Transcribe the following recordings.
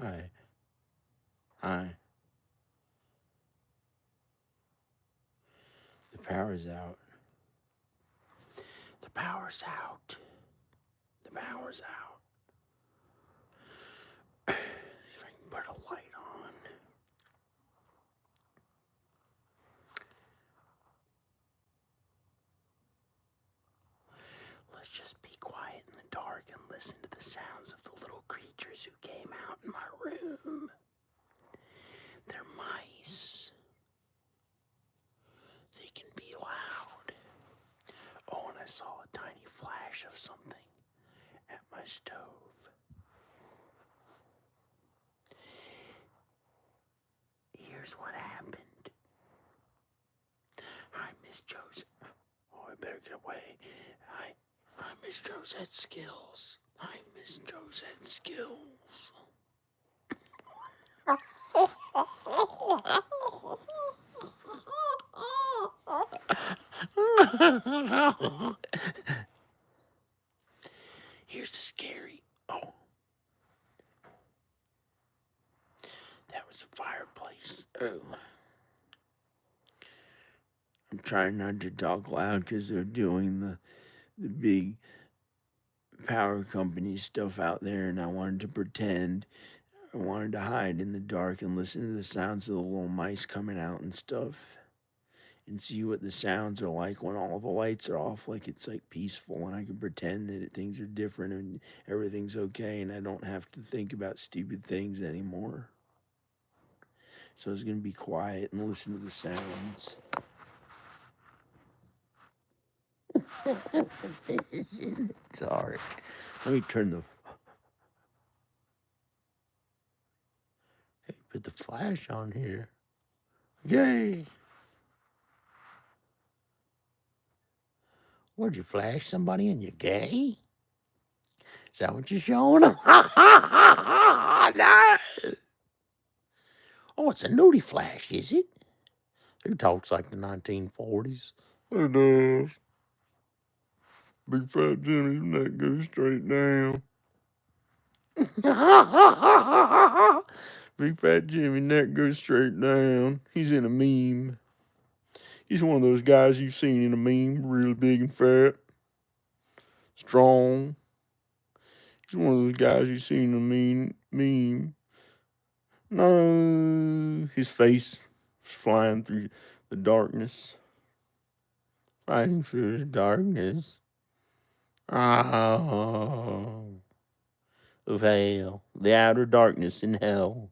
Hi. Hi. The power's out. The power's out. The power's out. If I can put a light on. Let's just be quiet in the dark and listen to the sounds of the little creatures who came out in my room. They're mice. They can be loud. Oh, and I saw a tiny flash of something at my stove. Here's what happened. Hi, Miss Joseph. Oh, I better get away. Hi, Miss Josette Skills. Hi, Miss Josette Skills. Here's the scary. Oh, that was a fireplace. Oh. I'm trying not to talk loud because they're doing the big power company stuff out there, and I wanted to pretend. I wanted to hide in the dark and listen to the sounds of the little mice coming out and stuff, and see what the sounds are like when all the lights are off, like it's like peaceful, and I can pretend that things are different and everything's okay, and I don't have to think about stupid things anymore. So I was going to be quiet and listen to the sounds. Sorry. Let me turn the... Hey, put the flash on here. Yay! What'd you flash somebody and you're gay? Is that what you're showing? No! Oh, it's a nudie flash, is it? Who talks like the 1940s? Who does? Big fat Jimmy's neck goes straight down. Big fat Jimmy neck goes straight down. He's in a meme. He's one of those guys you've seen in a meme, really big and fat, strong. He's one of those guys you've seen in a meme. No, his face flying through the darkness, fighting through the darkness. Oh, of hell, the outer darkness in hell.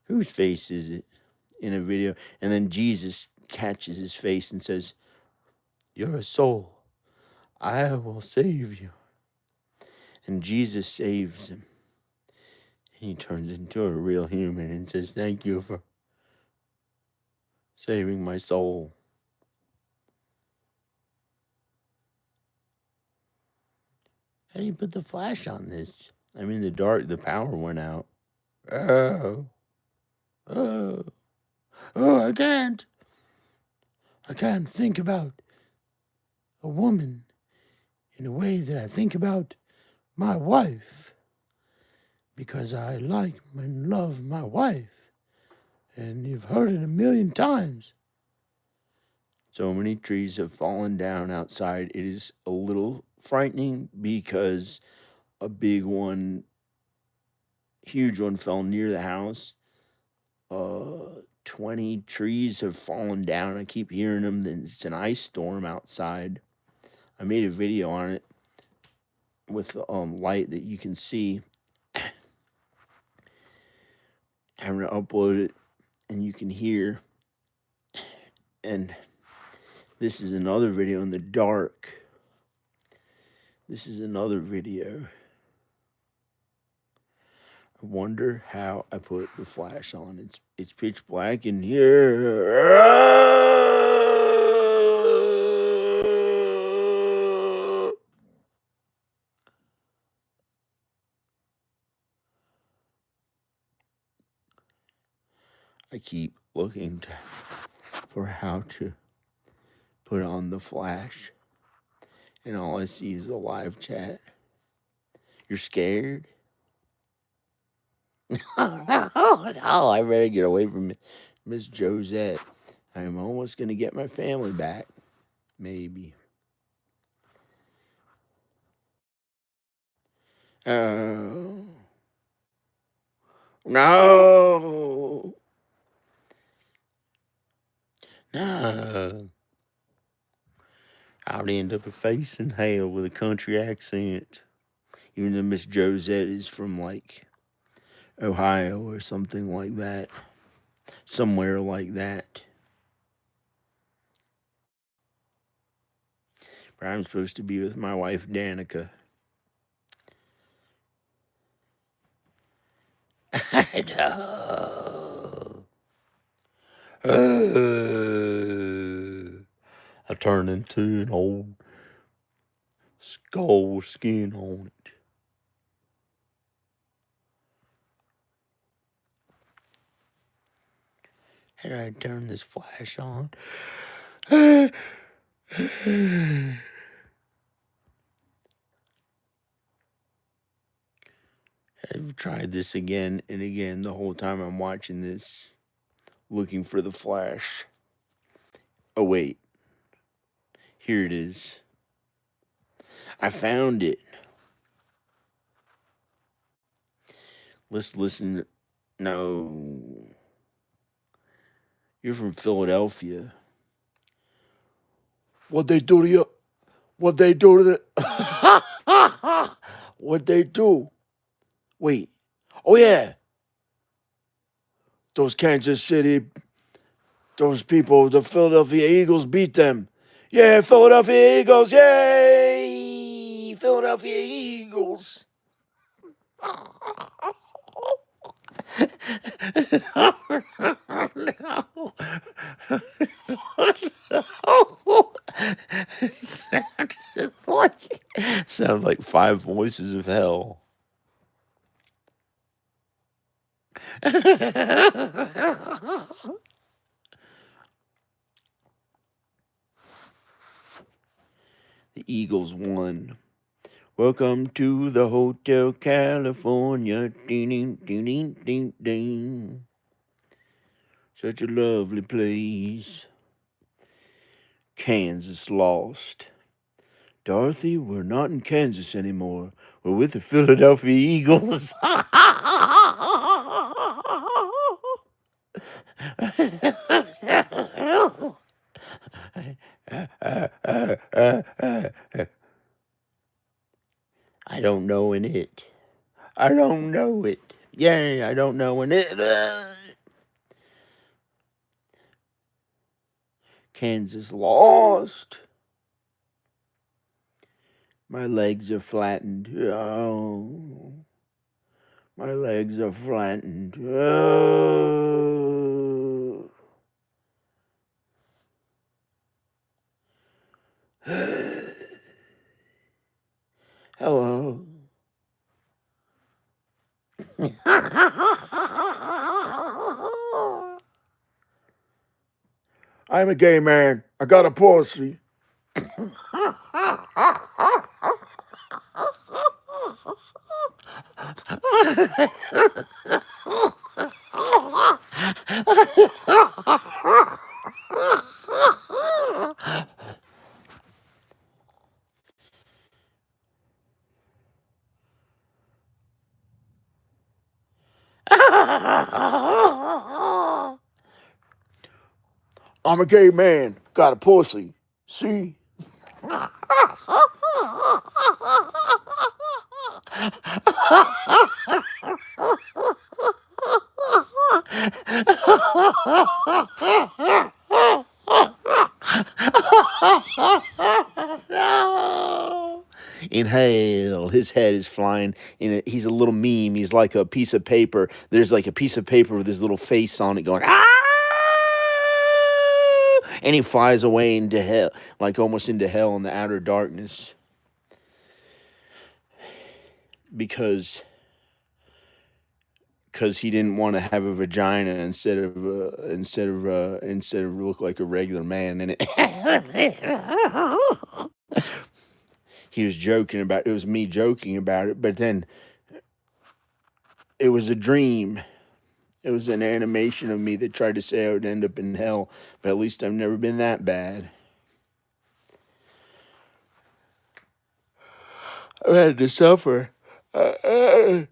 Whose face is it in a video? And then Jesus catches his face and says, "You're a soul. I will save you." And Jesus saves him. He turns into a real human and says, "Thank you for saving my soul." How do you put the flash on this? I mean, the power went out. Oh, oh, oh, I can't think about a woman in a way that I think about my wife, because I like and love my wife, and you've heard it a million times. So many trees have fallen down outside. It is a little frightening because a big one, huge one, fell near the house. 20 trees have fallen down. I keep hearing them. It's an ice storm outside. I made a video on it with light that you can see. I'm going to upload it and you can hear. And this is another video in the dark. This is another video. I wonder how I put the flash on. It's pitch black in here. I keep looking for how to put on the flash, and all I see is a live chat. You're scared? Oh, no, I better get away from Miss Josette. I'm almost going to get my family back. Maybe. Oh. No. No. I'd end up facing hell with a country accent. Even though Miss Josette is from like Ohio or something like that. Somewhere like that. But I'm supposed to be with my wife Danica. I know. I turn into an old skull with skin on it. How do I turn this flash on? I've tried this again and again the whole time I'm watching this, looking for the flash. Oh, wait. Here it is. I found it. Let's listen. No. You're from Philadelphia. What they do to you? What they do to the. What they do? Wait. Oh, yeah. Those Kansas City, those people, the Philadelphia Eagles beat them. Yeah, Philadelphia Eagles. Yay! Philadelphia Eagles. No. It sounded like five voices of hell. The Eagles won. Welcome to the Hotel California. Ding, ding, ding, ding, ding, ding. Such a lovely place. Kansas lost. Dorothy, we're not in Kansas anymore. We're with the Philadelphia Eagles. I don't know in it. I don't know it. Yay, I don't know in it. Kansas lost. My legs are flattened. Oh. My legs are flattened. Oh. Hello. I'm a gay man. I got a pussy. I'm a gay man. Got a pussy. See? No. In hell, his head is flying. He's a little meme. He's like a piece of paper. There's like a piece of paper with his little face on it going, ah! And he flies away into hell, like almost into hell in the outer darkness. Because he didn't want to have a vagina instead of look like a regular man, and he was joking about it. Was me joking about it, but then It was a dream. It was an animation of me that tried to say I would end up in hell, but at least I've never been that bad. I've had to suffer. I've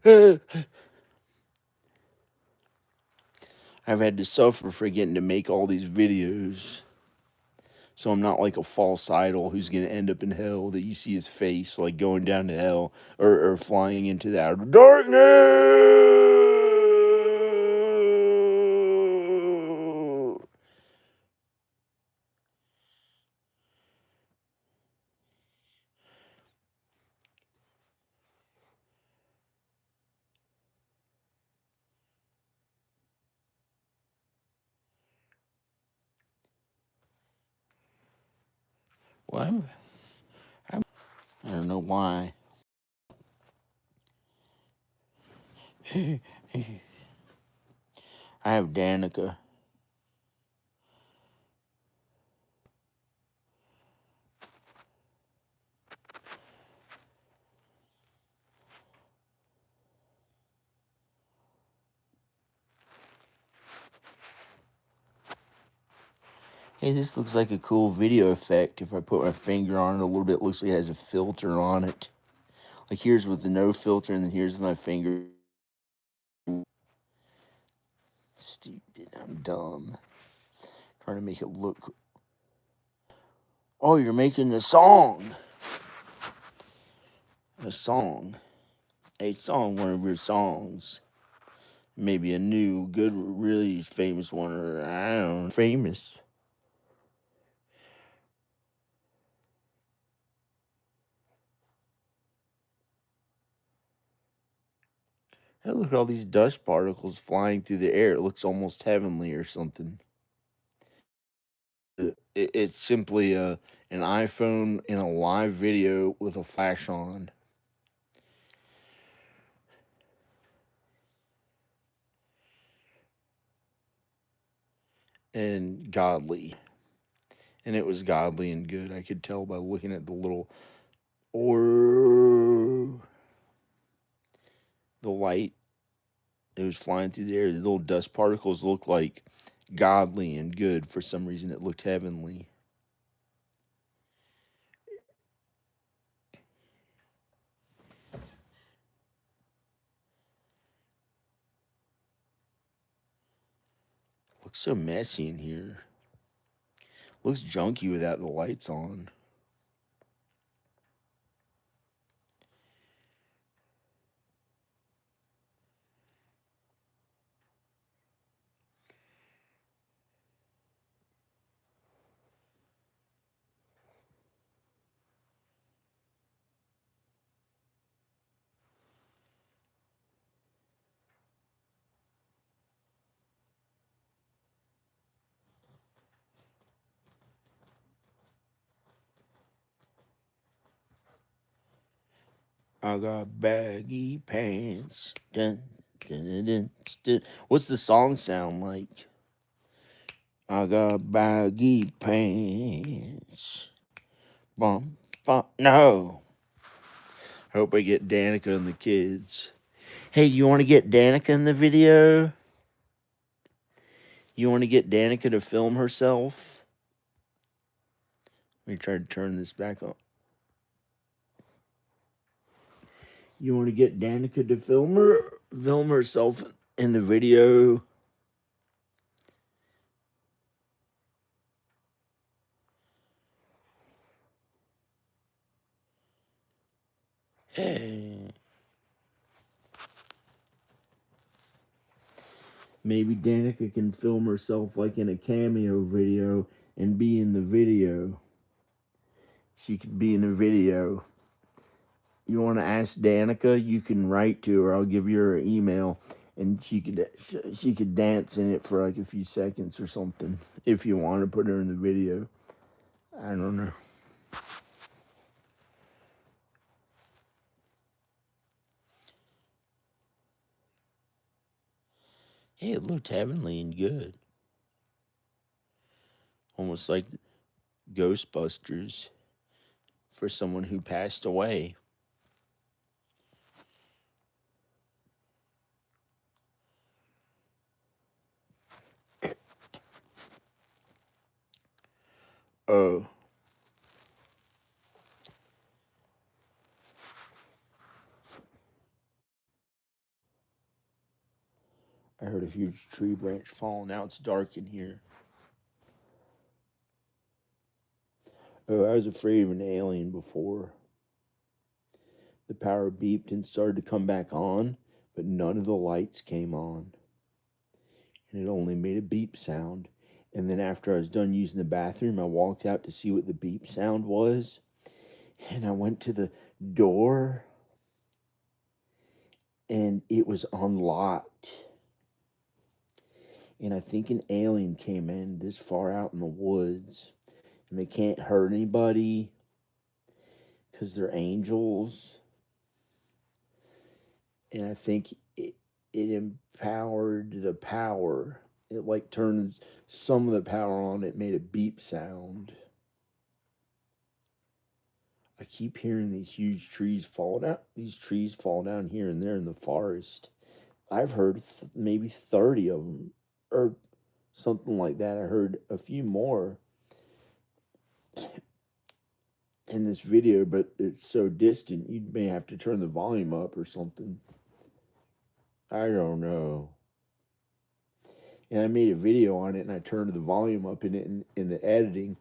had to suffer for getting to make all these videos. So I'm not like a false idol who's going to end up in hell that you see his face like going down to hell or flying into the outer darkness. Well, I don't know why. I have Danica. Hey, this looks like a cool video effect. If I put my finger on it a little bit, it looks like it has a filter on it. Like here's with the no filter, and then here's my finger. Stupid, I'm dumb. Trying to make it look. Oh, you're making a song. A song. A song, one of your songs. Maybe a new, good, really famous one, or I don't know. Famous. Hey, look at all these dust particles flying through the air. It looks almost heavenly or something. It's simply an iPhone in a live video with a flash on. And godly. And it was godly and good. I could tell by looking at the little or the light. It was flying through the air. The little dust particles looked like godly and good. For some reason, it looked heavenly. Looks so messy in here. Looks junky without the lights on. I got baggy pants. Dun, dun, dun, dun, dun. What's the song sound like? I got baggy pants. Bum, bum. No. Hope I get Danica and the kids. Hey, you want to get Danica in the video? You want to get Danica to film herself? Let me try to turn this back on. You want to get Danica to film herself in the video? Hey. Maybe Danica can film herself like in a cameo video and be in the video. She could be in a video. You want to ask Danica? You can write to her. I'll give you her email, and she could dance in it for like a few seconds or something. If you want to put her in the video, I don't know. Hey, it looked heavenly and good, almost like Ghostbusters for someone who passed away. Oh, I heard a huge tree branch fall. Now it's dark in here. Oh, I was afraid of an alien before. The power beeped and started to come back on, but none of the lights came on. And it only made a beep sound. And then after I was done using the bathroom, I walked out to see what the beep sound was. And I went to the door, and it was unlocked. And I think an alien came in this far out in the woods. And they can't hurt anybody because they're angels. And I think it empowered the power. It like turned some of the power on. It made a beep sound. I keep hearing these huge trees fall down. These trees fall down here and there in the forest. I've heard maybe 30 of them or something like that. I heard a few more in this video, but it's so distant you may have to turn the volume up or something. I don't know. And I made a video on it and I turned the volume up in it in the editing,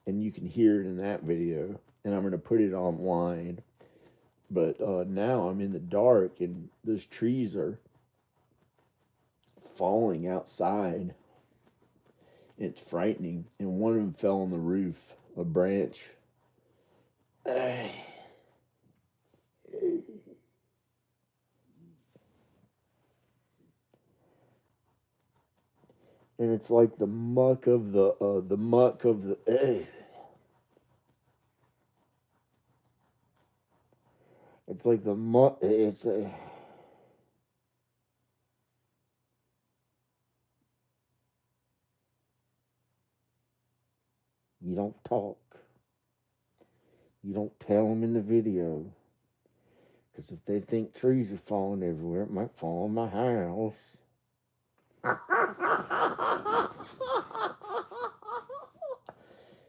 and you can hear it in that video. And I'm going to put it online. But now I'm in the dark and those trees are falling outside. It's frightening. And one of them fell on the roof, a branch. And it's like the muck of the. It's like the muck. It's a. You don't talk. You don't tell them in the video. Because if they think trees are falling everywhere, it might fall on my house.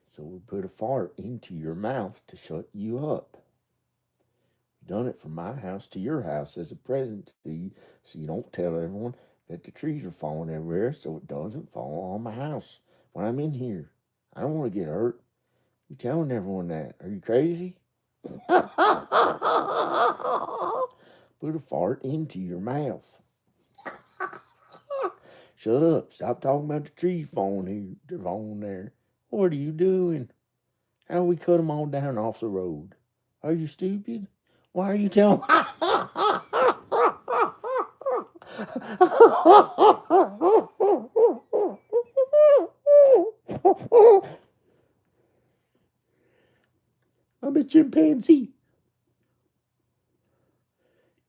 So we put a fart into your mouth to shut you up. We done it from my house to your house as a present to you, so you don't tell everyone that the trees are falling everywhere, so it doesn't fall on my house when I'm in here. I don't want to get hurt. You telling everyone that? Are you crazy? Put a fart into your mouth. Shut up. Stop talking about the trees falling here. They're falling there. What are you doing? How we cut them all down off the road? Are you stupid? Why are you telling? I'm a chimpanzee.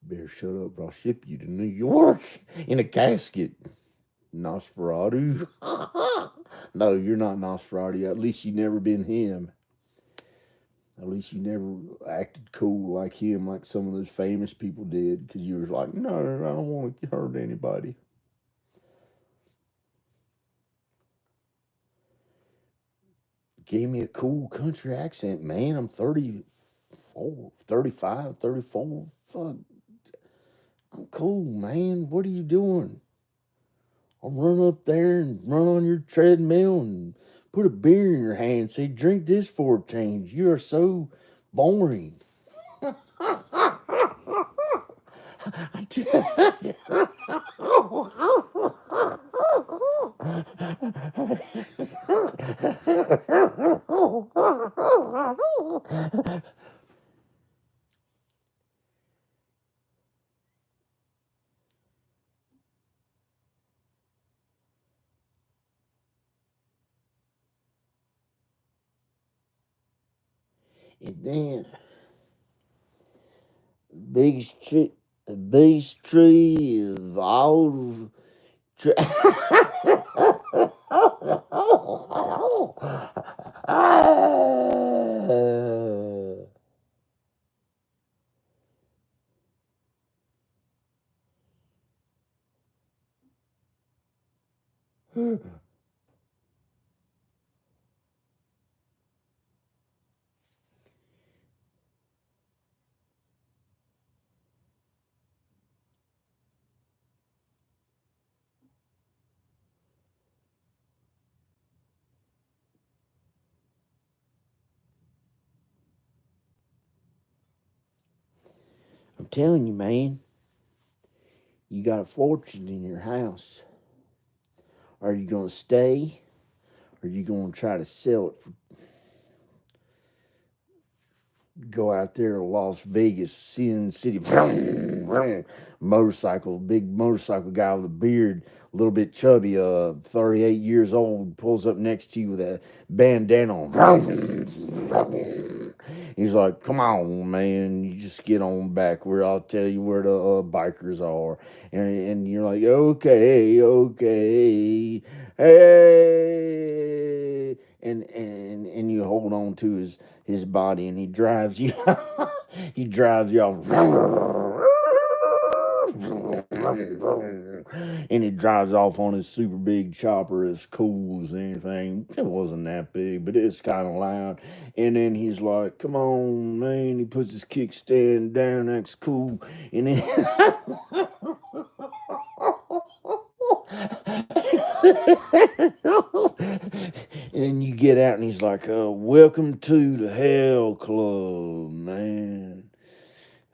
Better shut up or I'll ship you to New York in a casket. Nosferatu. No, you're not Nosferatu. At least you never been him. At least you never acted cool like him, like some of those famous people did, because you was like, no, I don't want to hurt anybody. Gave me a cool country accent, man. I'm 34, 35, 34. Fuck. I'm cool, man. What are you doing? I'll run up there and run on your treadmill and put a beer in your hand and say, drink this for a change. You are so boring. And then big tree of all tre- telling you, man, you got a fortune in your house. Are you going to stay? Or are you going to try to sell it for, go out there to Las Vegas, Sin City, motorcycle, big motorcycle guy with a beard, a little bit chubby, 38 years old, pulls up next to you with a bandana on. He's like, come on, man, you just get on back where I'll tell you where the bikers are. And you're like, okay, hey. And you hold on to his body and he drives you he drives you off and he drives off on his super big chopper as cool as anything. It wasn't that big, but it's kind of loud. And then he's like, come on, man. He puts his kickstand down. That's cool. And then and you get out and he's like, welcome to the Hell Club, man.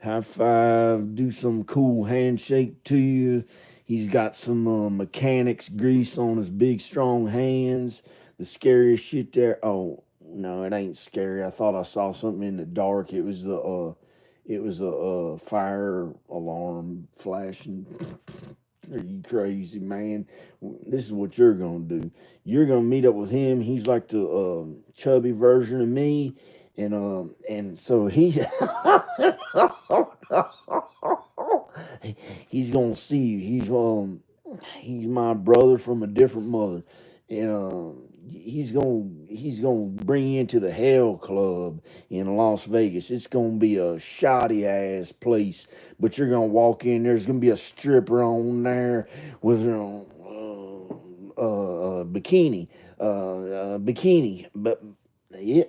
High five, do some cool handshake to you. He's got some mechanics grease on his big strong hands. The scariest shit there. Oh no, it ain't scary. I thought I saw something in the dark. It was a fire alarm flashing. Are you crazy, man? This is what you're gonna do. You're gonna meet up with him. He's like the chubby version of me, and so he he's gonna see you. He's my brother from a different mother, and he's gonna bring you into the Hell Club in Las Vegas. It's gonna be a shoddy ass place, but you're gonna walk in. There's gonna be a stripper on there with bikini, but yeah,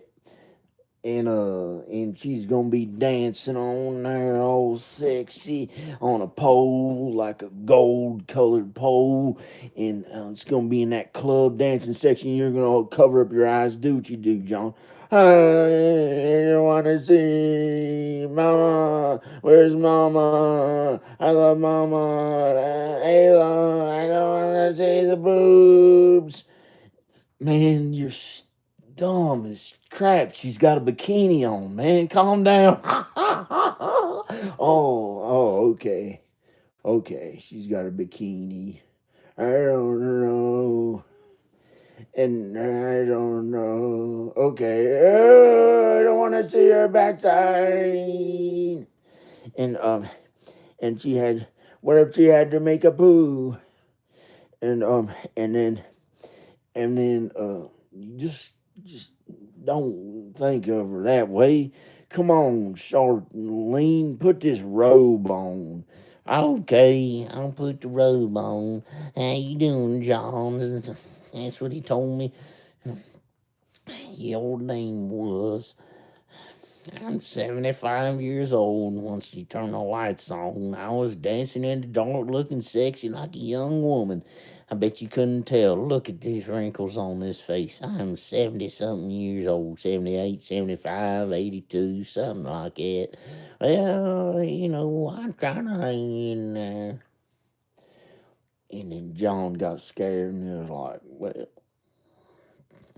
and she's gonna be dancing on there all sexy on a pole, like a gold colored pole, and it's gonna be in that club dancing section. You're gonna cover up your eyes. Do what you do, John. I wanna see Mama. Where's Mama? I love Mama. Ayla, I don't wanna see the boobs. Man, you're dumb as crap. She's got a bikini on, man. Calm down. Okay. Okay, she's got a bikini. I don't know. And I don't know. Okay. I don't want to see her backside. And and she had, what if she had to make a poo? And and then you just don't think of her that way. Come on, short and lean, put this robe on. Okay, I'll put the robe on. How you doing, John? That's what he told me your name was. I'm 75 years old. Once you turn the lights on, I was dancing in the dark looking sexy like a young woman. I bet you couldn't tell. Look at these wrinkles on this face. I'm 70 something years old, 78, 75, 82, something like that. Well, I'm trying to hang in there. And then John got scared and he was like, well,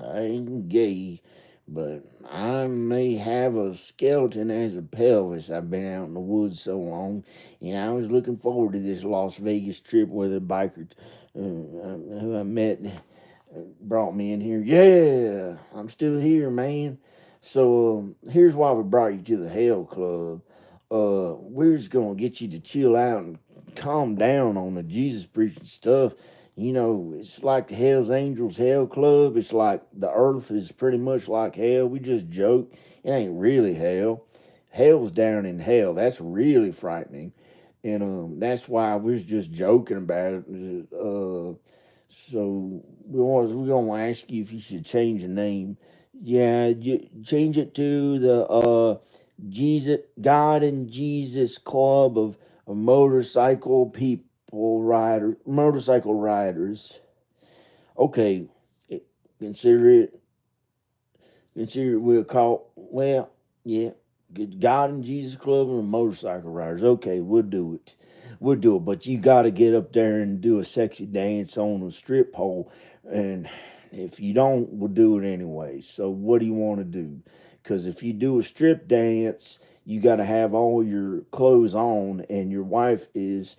I ain't gay, but I may have a skeleton as a pelvis. I've been out in the woods so long, and I was looking forward to this Las Vegas trip where the biker who I met brought me in here. Yeah, I'm still here, man. So here's why we brought you to the Hell Club. We're just gonna get you to chill out and calm down on the Jesus preaching stuff. It's like the Hell's Angels Hell Club. It's like the earth is pretty much like hell. We just joke. It ain't really hell. Hell's down in hell. That's really frightening. And that's why we're just joking about it. So we're gonna ask you if you should change the name. Yeah, you change it to the Jesus God and Jesus Club of motorcycle riders. Okay, consider it. Consider it. We'll call. Well, yeah. God and Jesus Club and motorcycle riders. Okay, we'll do it. We'll do it. But you got to get up there and do a sexy dance on a strip pole. And if you don't, we'll do it anyway. So what do you want to do? Because if you do a strip dance, you got to have all your clothes on, and your wife is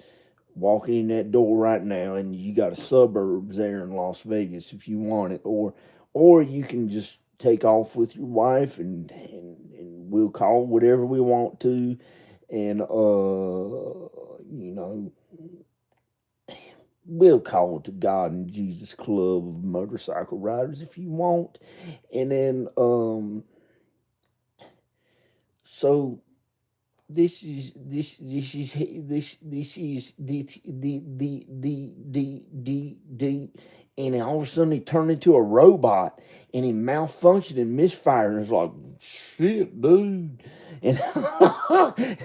walking in that door right now, and you got a suburbs there in Las Vegas if you want it, or you can just take off with your wife, and we'll call whatever we want to, and you know, we'll call it the God and Jesus Club of Motorcycle Riders if you want, and then so this is the and then all of a sudden he turned into a robot and he malfunctioned and misfired and it's like shit dude and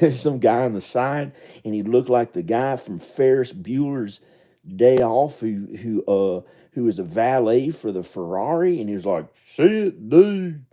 there's some guy on the side and he looked like the guy from Ferris Bueller's Day Off who was a valet for the Ferrari and he was like shit dude.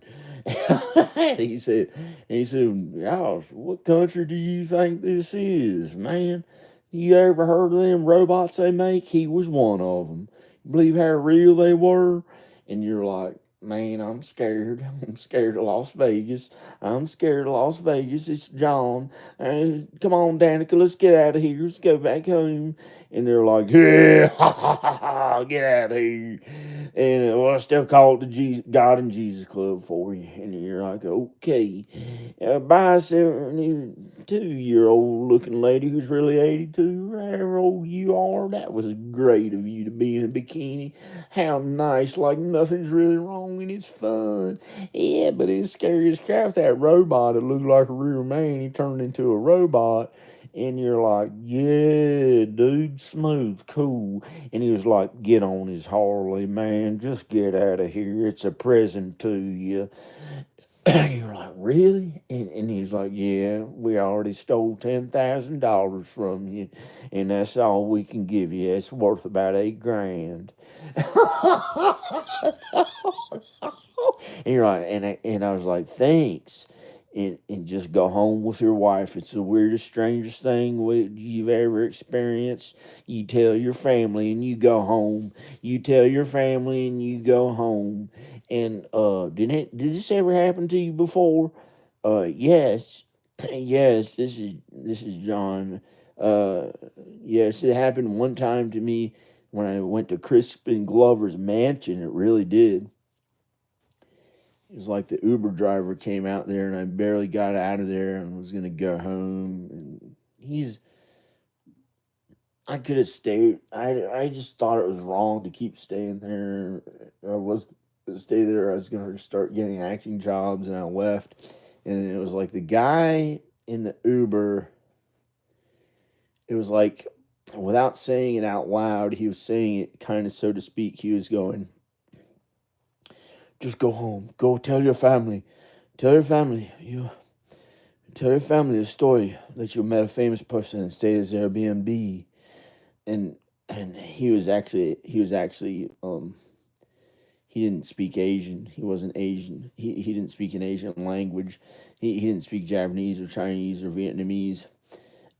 he said, "Y'all, what country do you think this is, man? You ever heard of them robots they make? He was one of them. You believe how real they were?" And you're like, "Man, I'm scared. I'm scared of Las Vegas. I'm scared of Las Vegas. It's John. Come on, Danica, let's get out of here. Let's go back home." And they're like, "Yeah, ha ha ha ha, get out of here." And well, I still call it the God and Jesus Club for you. And you're like, okay. Bye, 72-year old looking lady who's really 82, however old you are. That was great of you to be in a bikini. How nice, like nothing's really wrong and it's fun. Yeah, but it's scary as crap. That robot that looked like a real man, he turned into a robot. And you're like, yeah, dude, smooth, cool. And he was like, "Get on his Harley, man. Just get out of here. It's a present to you." And you're like, "Really?" And he's like, "Yeah, we already stole $10,000 from you, and that's all we can give you. It's worth about 8 grand." And you're like, and I was like, "Thanks." And just go home with your wife. It's the weirdest, strangest thing you've ever experienced. You tell your family and you go home. You tell your family and you go home. And did this ever happen to you before? Yes. Yes, this is John. Uh yes, it happened one time to me when I went to Crispin Glover's mansion. It really did. It was like the Uber driver came out there and I barely got out of there and was gonna go home. And I could have stayed. I just thought it was wrong to keep staying there. I was gonna stay there. I was gonna start getting acting jobs, and I left. And it was like the guy in the Uber. It was like without saying it out loud, he was saying it kind of so to speak. He was going, "Just go home. Go tell your family. Tell your family. You tell your family the story that you met a famous person and stayed as Airbnb." And he was actually he didn't speak Asian. He wasn't Asian. He didn't speak an Asian language. He didn't speak Japanese or Chinese or Vietnamese.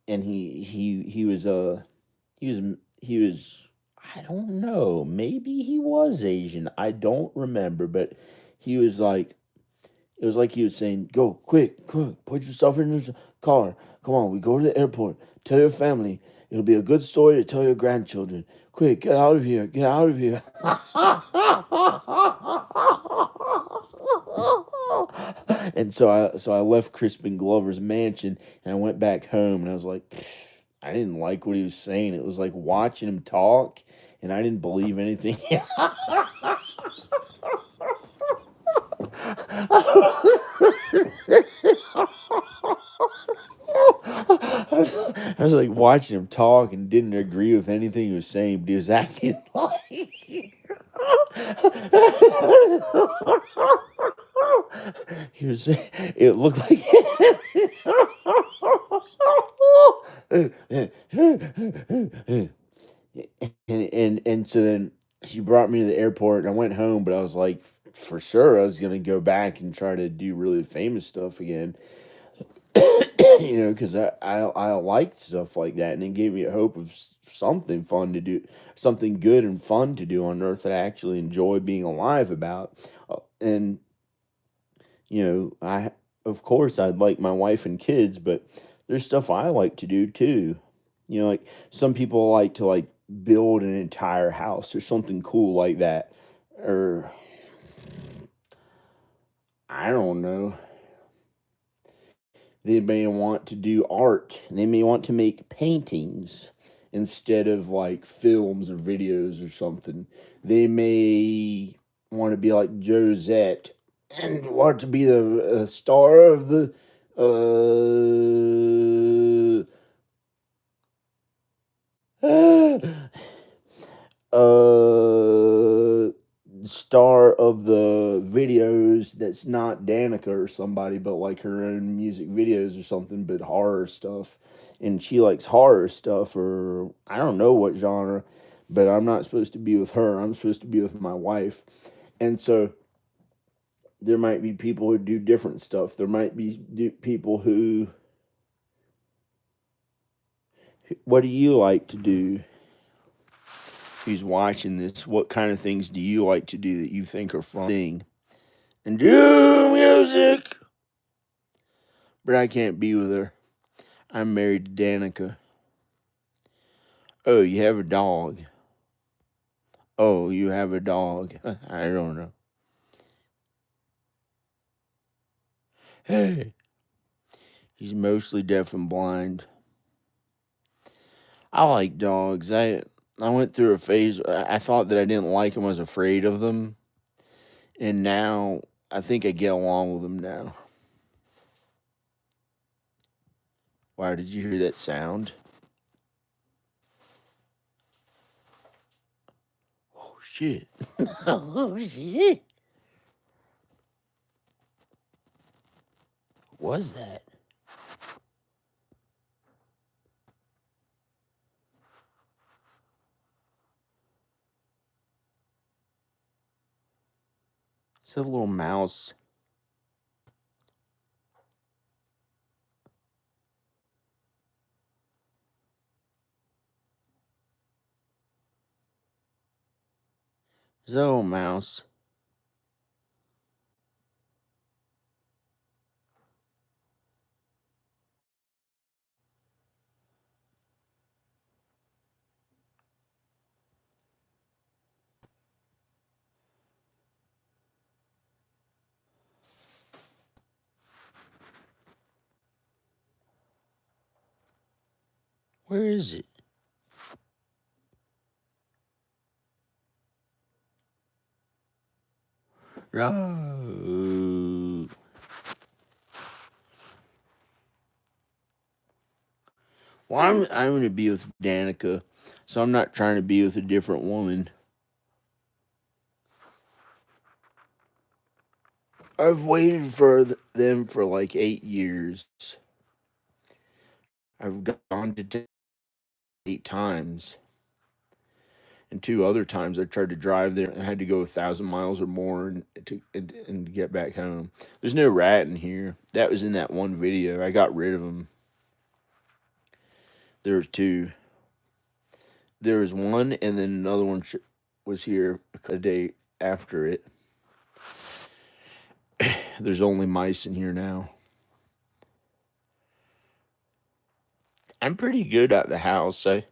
And he was he was I don't know. Maybe he was Asian. I don't remember, but he was like it was like he was saying, "Go quick, quick, put yourself in this car. Come on, we go to the airport. Tell your family. It'll be a good story to tell your grandchildren. Quick, get out of here. Get out of here." And so I left Crispin Glover's mansion and I went back home and I was like, I didn't like what he was saying. It was like watching him talk and I didn't believe anything. I was like watching him talk and didn't agree with anything he was saying, but he was acting like he was. It looked like, and so then she brought me to the airport and I went home, but I was like, for sure I was gonna go back and try to do really famous stuff again. Because I liked stuff like that, and it gave me a hope of something fun to do, something good and fun to do on Earth that I actually enjoy being alive about. And I of course I'd like my wife and kids, but there's stuff I like to do too. Like some people like to like build an entire house or something cool like that, or I don't know. They may want to do art. They may want to make paintings instead of like films or videos or something. They may want to be like Josette and want to be the star of the uh, uh star of the videos that's not Danica or somebody, but like her own music videos or something, but horror stuff. And she likes horror stuff, or I don't know what genre, but I'm not supposed to be with her. I'm supposed to be with my wife. And so there might be people who do different stuff. There might be people who, what do you like to do? Who's watching this? What kind of things do you like to do that you think are fun? Sing and do music. But I can't be with her. I'm married to Danica. Oh, you have a dog. Oh, you have a dog. I don't know. Hey, he's mostly deaf and blind. I like dogs. I went through a phase. I thought that I didn't like them. I was afraid of them, and now I think I get along with them now. Wow, did you hear that sound? Oh shit! Oh shit! What was that? It's a little mouse. It's a little mouse. Where is it? No. Well, I'm going to be with Danica, so I'm not trying to be with a different woman. I've waited for them for like 8 years. I've gone to 8 times, and 2 other times I tried to drive there and had to go 1,000 miles or more and get back home. There's no rat in here. That was in that one video. I got rid of them. There was two. There was one, and then another one was here a day after it. There's only mice in here now. I'm pretty good at the house. I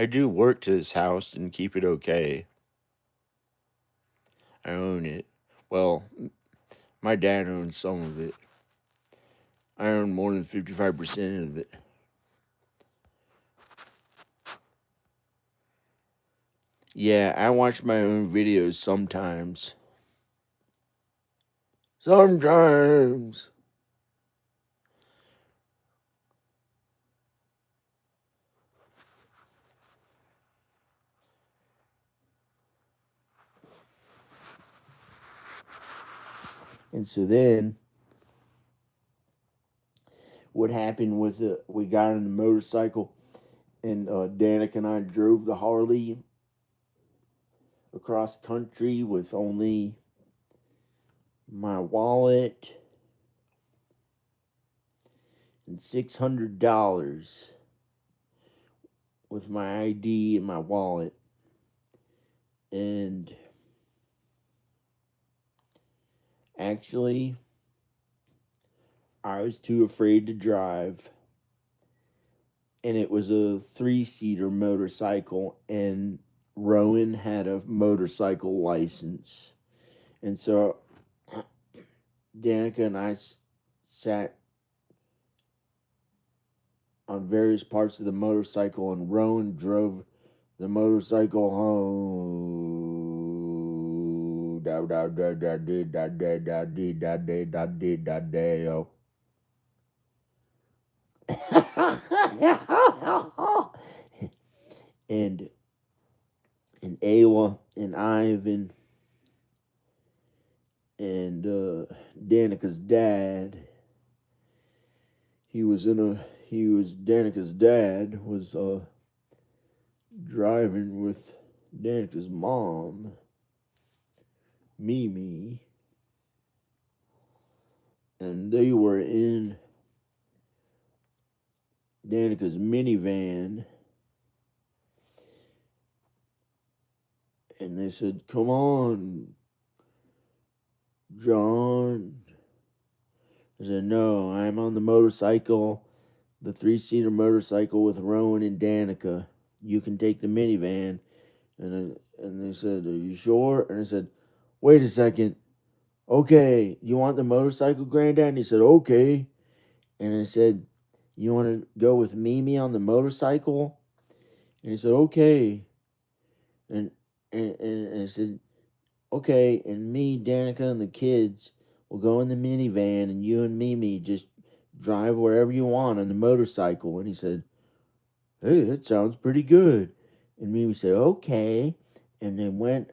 do work to this house and keep it okay. I own it. Well, my dad owns some of it. I own more than 55% of it. Yeah, I watch my own videos sometimes. Sometimes. And so then, what happened was we got on the motorcycle, and Danica and I drove the Harley across country with only my wallet, and $600 with my ID and my wallet. And actually, I was too afraid to drive. And it was a 3-seater motorcycle, and Rowan had a motorcycle license. And so Danica and I sat on various parts of the motorcycle, and Rowan drove the motorcycle home. Da da da da da da da da da da da da da. and Ayla and Ivan and Danica's dad. Danica's dad was driving with Danica's mom, Mimi, and they were in Danica's minivan, and they said, "Come on, John." I said, "No, I'm on the motorcycle, the 3-seater motorcycle with Rowan and Danica. You can take the minivan." And they said, "Are you sure?" And I said, "Wait a second. Okay, you want the motorcycle, Granddad?" And he said, "Okay." And I said, "You want to go with Mimi on the motorcycle?" And he said, "Okay." And I said, "Okay." And me, Danica, and the kids will go in the minivan, and you and Mimi just drive wherever you want on the motorcycle. And he said, "Hey, that sounds pretty good." And Mimi said, "Okay." And they went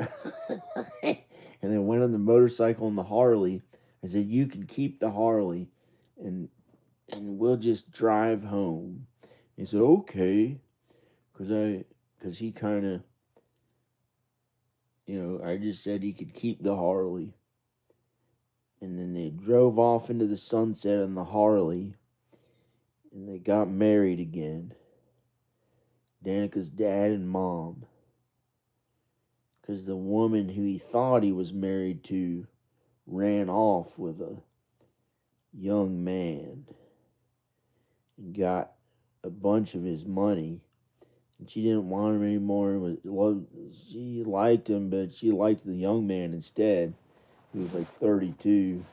and they went on the motorcycle and the Harley. I said, "You can keep the Harley, and we'll just drive home." He said, "Okay," because he kind of, I just said he could keep the Harley. And then they drove off into the sunset on the Harley, and they got married again. Danica's dad and mom. Because the woman who he thought he was married to ran off with a young man and got a bunch of his money. And she didn't want him anymore. She liked him, but she liked the young man instead. He was like 32.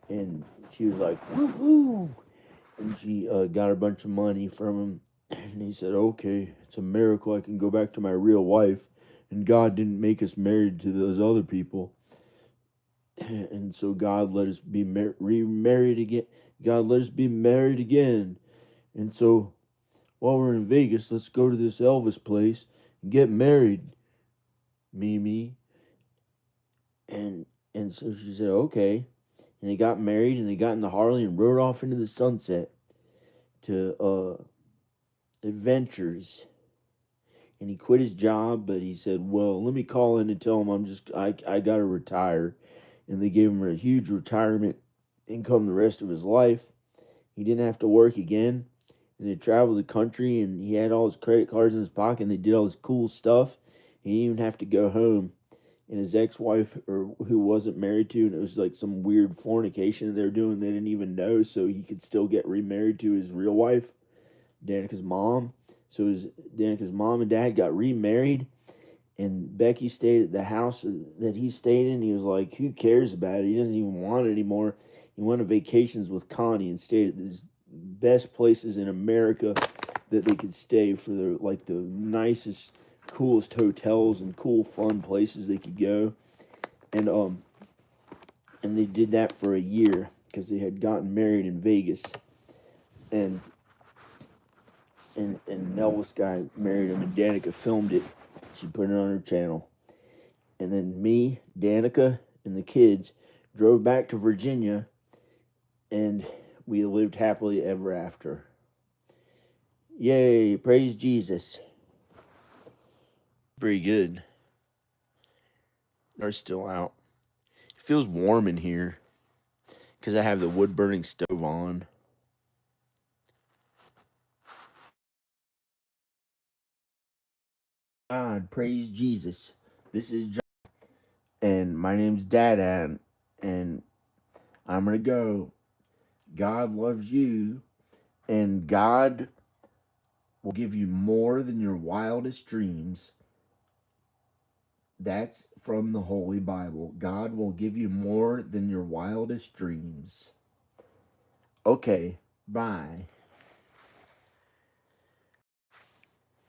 And she was like, "Woohoo!" And she got a bunch of money from him. And he said, "Okay, it's a miracle I can go back to my real wife. And God didn't make us married to those other people. And so God let us be remarried again. God let us be married again. And so while we're in Vegas, let's go to this Elvis place and get married, Mimi." And so she said, "Okay." And they got married, and they got in the Harley and rode off into the sunset to adventures. And he quit his job, but he said, "Well, let me call in and tell him I got to retire." And they gave him a huge retirement income the rest of his life. He didn't have to work again. And they traveled the country, and he had all his credit cards in his pocket, and they did all this cool stuff. He didn't even have to go home. And his ex-wife, or who wasn't married to, and it was like some weird fornication they were doing, they didn't even know, so he could still get remarried to his real wife, Danica's mom. So Danica's mom and dad got remarried, and Becky stayed at the house that he stayed in. He was like, who cares about it? He doesn't even want it anymore. He went on vacations with Connie and stayed at the best places in America that they could stay for the nicest, coolest hotels and cool, fun places they could go. And they did that for a year because they had gotten married in Vegas. And Elvis guy married him, and Danica filmed it. She put it on her channel. And then me, Danica, and the kids drove back to Virginia, and we lived happily ever after. Yay, praise Jesus. Very good. Are still out. It feels warm in here because I have the wood burning stove on. God, praise Jesus. This is John, and my name's Dada, and I'm gonna go. God loves you, and God will give you more than your wildest dreams. That's from the Holy Bible. God will give you more than your wildest dreams. Okay, bye.